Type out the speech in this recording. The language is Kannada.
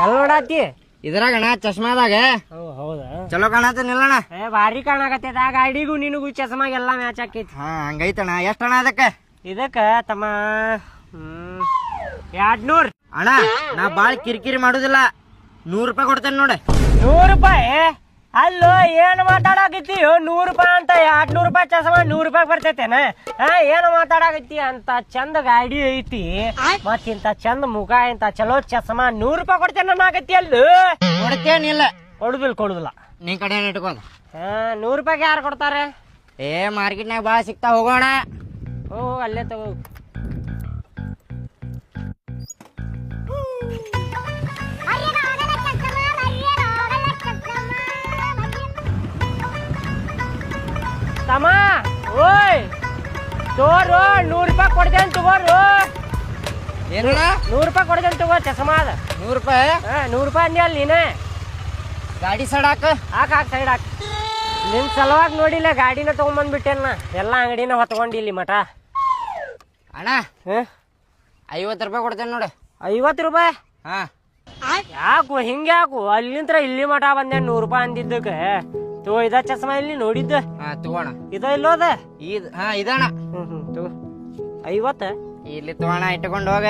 ಎಲ್ ನೋಡಾತಿ ಇದ್ರಾಗಣ ಚಶ್ಮಾದಾಗ ಹೌದಾ ಚಲೋ ಕಾಣತ್ತ ನಿಲ್ಲಣ್ಣ. ಭಾರಿ ಕಾಣಕತ್ತೈತ ಆ ಗಾಡಿಗೂ ನಿನಗೂ ಚಸ್ಮಾಗ ಎಲ್ಲಾ ಮ್ಯಾಚ್ ಆಕೈತಿ. ಹಾ ಹಂಗೈತಣ್ಣ. ಎಷ್ಟಣ್ಣ ಅದಕ್ಕೆ? ಇದಕ್ಕ ತಮ್ಮ 200. ಅಣ್ಣ ನಾ ಬಾಳ್ ಕಿರಿಕಿರಿ ಮಾಡುದಿಲ್ಲ, 100 ರೂಪಾಯಿ ಕೊಡ್ತೇನೆ ನೋಡಿ. 100 ರೂಪಾಯಿ? ಅಲ್ಲೋ ಏನ್ ಮಾತಾಡಕತ್ತಿ? 100 ರೂಪಾಯಿ ಅಂತ 200 ರೂಪಾಯಿ ಚಸ್ಮಾ 100 ರೂಪಾಯಿ ಬರ್ತೈತೇನ? ಏನ್ ಮಾತಾಡಕತ್ತಿ? ಅಂತ ಚಂದ ಗಾಡಿ ಐತಿ ಮತ್ ಇಂತ ಚಂದ ಮುಖ ಇಂತ ಚಲೋ ಚಸ್ಮಾ 100 ರೂಪಾಯಿ ಕೊಡ್ತೇನೆ ಅನ್ನಕತ್ತಿ. ಅಲ್ಲ ಕೊಡ್ತೇನಿಲ್ಲ. ಕೊಡುದಿಲ್ಲ ನೀ ಕಡೆ ಇಟ್ಕೊಂಡ್. 100 ರೂಪಾಯಿಗೆ ಯಾರು ಕೊಡ್ತಾರೆ? ಮಾರ್ಕೆಟ್ನಾಗ ಬಾಳ ಸಿಗ್ತಾ, ಹೋಗೋಣ. ಅಲ್ಲೇ ತಗೋ. ತಮ್ಮ ಓಯ್ ತೋರು 100 ರೂಪಾಯಿ ಕೊಡ್ತೇನೆ ತಗೋರು. ಏನಣ್ಣ? 100 ರೂಪಾಯಿ ಕೊಡ್ತೇನೆ ತಗೋ ಚಸ್ಮಾ ಅದ. 100 ರೂಪಾಯಿ? 100 ರೂಪಾಯಿ ಅಂದಿ ಅಲ್ಲ ನೀನೆ. ಗಾಡಿ ಸಡಾಕ ಹಾಕ್ ಸೈಡ್ ಹಾಕ್. ನಿನ್ ಸಲುವಾಗಿ ನೋಡಿಲ್ಲ ಗಾಡಿನ ತಗೊಂಬಂದ್ಬಿಟ್ಟೇನ. ಎಲ್ಲಾ ಅಂಗಡಿನ ಹೊತ್ಕೊಂಡಿಲ್ಲಿ ಮಠ. ಅಣ್ಣ 50 ರೂಪಾಯಿ ಕೊಡ್ತೇನೆ ನೋಡಿ. 50 ರೂಪಾಯಿ? ಹಾ. ಯಾಕು ಹಿಂಗ್ಯಾಕು? ಅಲ್ಲಿಂತ್ರ ಇಲ್ಲಿ ಮಠ ಬಂದೆ 100 ರೂಪಾಯಿ ಅಂದಿದ್ದಕ್ಕೆ. ತಗೋ ಇದ ಚಸ್ಮಾ ಇಲ್ಲಿ ನೋಡಿದ್ದ. ಹಾ ತಗೋಣ. ಇದ ಇಲ್ಲೋದ? ಹಾ ಇದಣ್ಣ. ತಗೋ 50. ಇಲ್ಲಿ ತಗೋಣ, ಇಟ್ಕೊಂಡು ಹೋಗ.